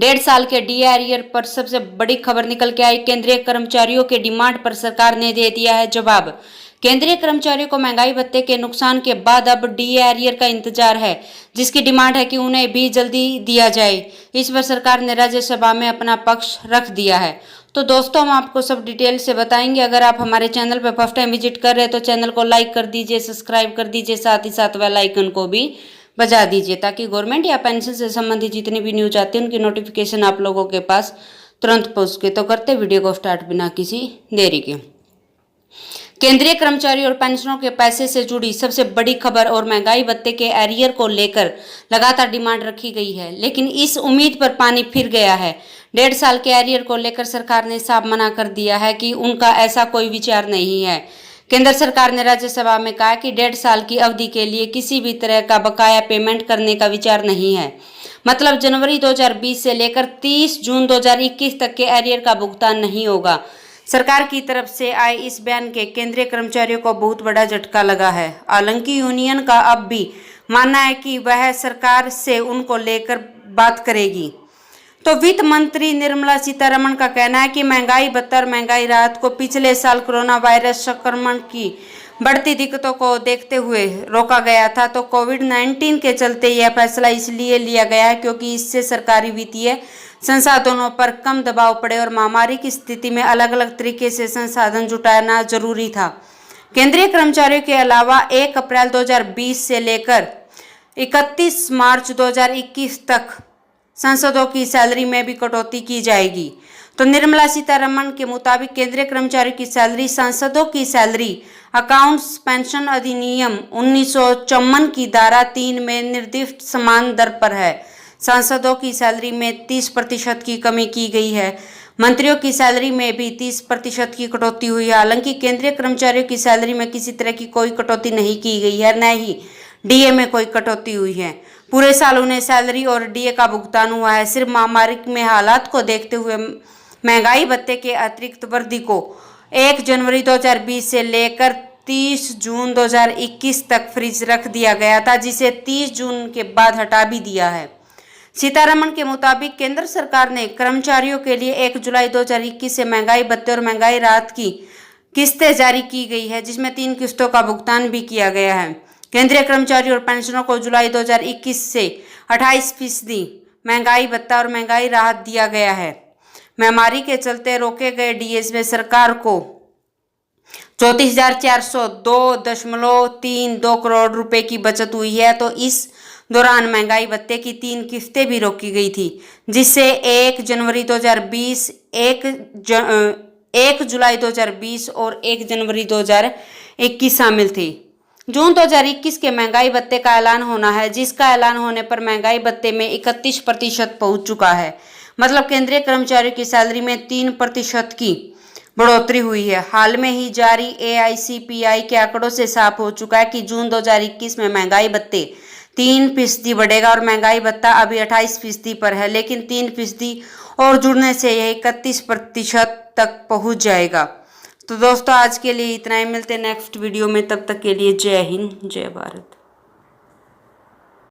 1.5 साल के DA arrear पर सबसे बड़ी खबर निकल के आई। केंद्रीय कर्मचारियों के डिमांड पर सरकार ने दे दिया है जवाब। केंद्रीय कर्मचारियों को महंगाई भत्ते के नुकसान के बाद अब डीए एरियर का इंतजार है, जिसकी डिमांड है कि उन्हें भी जल्दी दिया जाए। इस पर सरकार ने राज्यसभा में अपना पक्ष रख दिया है। तो दोस्तों, हम आपको सब डिटेल से बताएंगे। अगर आप हमारे चैनल पर फर्स्ट टाइम विजिट कर रहे हैं तो चैनल को लाइक कर दीजिए, सब्सक्राइब कर दीजिए, साथ ही साथ बेल आइकन को भी बजा दीजिए, ताकि गवर्नमेंट या पेंशन से संबंधित जितनी भी न्यूज आती है उनकी नोटिफिकेशन आप लोगों के पास तुरंत पहुंच सके। तो करते वीडियो को स्टार्ट बिना किसी देरी के। केंद्रीय कर्मचारी और पेंशनरों के पैसे से जुड़ी सबसे बड़ी खबर और महंगाई भत्ते के एरियर को लेकर लगातार डिमांड रखी गई है, लेकिन इस उम्मीद पर पानी फिर गया है। 1.5 साल के एरियर को लेकर सरकार ने साफ मना कर दिया है कि उनका ऐसा कोई विचार नहीं है। केंद्र सरकार ने राज्यसभा में कहा कि 1.5 साल की अवधि के लिए किसी भी तरह का बकाया पेमेंट करने का विचार नहीं है। मतलब जनवरी 2020 से लेकर 30 जून 2021 तक के एरियर का भुगतान नहीं होगा। सरकार की तरफ से आए इस बयान के केंद्रीय कर्मचारियों को बहुत बड़ा झटका लगा है। हालांकि यूनियन का अब भी मानना है कि वह सरकार से उनको लेकर बात करेगी। तो वित्त मंत्री निर्मला सीतारमण का कहना है कि महंगाई भत्ता और महंगाई राहत को पिछले साल कोरोना वायरस संक्रमण की बढ़ती दिक्कतों को देखते हुए रोका गया था। तो कोविड-19 के चलते यह फैसला इसलिए लिया गया है क्योंकि इससे सरकारी वित्तीय संसाधनों पर कम दबाव पड़े और महामारी की स्थिति में अलग अलग तरीके से संसाधन जुटाना जरूरी था। केंद्रीय कर्मचारियों के अलावा 1 अप्रैल 2020 से लेकर 31 मार्च 2021 तक सांसदों की सैलरी में भी कटौती की जाएगी। तो निर्मला सीतारमण के मुताबिक केंद्रीय कर्मचारियों की सैलरी सांसदों की सैलरी अकाउंट्स पेंशन अधिनियम 1954 की धारा 3 में निर्दिष्ट समान दर पर है। सांसदों की सैलरी में 30% की कमी की गई है। मंत्रियों की सैलरी में भी 30% की कटौती हुई है। हालांकि केंद्रीय कर्मचारियों की सैलरी में किसी तरह की कोई कटौती नहीं की गई है, न ही डीए में कोई कटौती हुई है। पूरे साल उन्हें सैलरी और डीए का भुगतान हुआ है। सिर्फ महामारी में हालात को देखते हुए महंगाई भत्ते के अतिरिक्त वृद्धि को 1 जनवरी 2020 से लेकर 30 जून 2021 तक फ्रीज रख दिया गया था, जिसे 30 जून के बाद हटा भी दिया है। सीतारमण के मुताबिक केंद्र सरकार ने कर्मचारियों के लिए 1 जुलाई 2021 से महंगाई भत्ते और महंगाई राहत की किस्तें जारी की गई है, जिसमें 3 किस्तों का भुगतान भी किया गया है। केंद्रीय कर्मचारी और पेंशनरों को जुलाई 2021 से 28% महंगाई भत्ता और महंगाई राहत दिया गया है। महामारी के चलते रोके गए डीएस में सरकार को 34,402.32 करोड़ रुपए की बचत हुई है। तो इस दौरान महंगाई भत्ते की 3 किस्तें भी रोकी गई थी, जिससे 1 जनवरी 2020, 1 जुलाई 2020 और 1 जनवरी 2021 शामिल थी। जून 2021 के महंगाई भत्ते का ऐलान होना है, जिसका ऐलान होने पर महंगाई भत्ते में 31% पहुंच चुका है। मतलब केंद्रीय कर्मचारियों की सैलरी में 3% की बढ़ोतरी हुई है। हाल में ही जारी AICPI के आंकड़ों से साफ हो चुका है कि जून 2021 में महंगाई भत्ते 3% बढ़ेगा और महंगाई भत्ता अभी 28% पर है, लेकिन 3% और जुड़ने से यह 31% तक पहुंच जाएगा। तो दोस्तों, आज के लिए इतना ही। मिलते हैं नेक्स्ट वीडियो में, तब तक के लिए जय हिंद, जय भारत।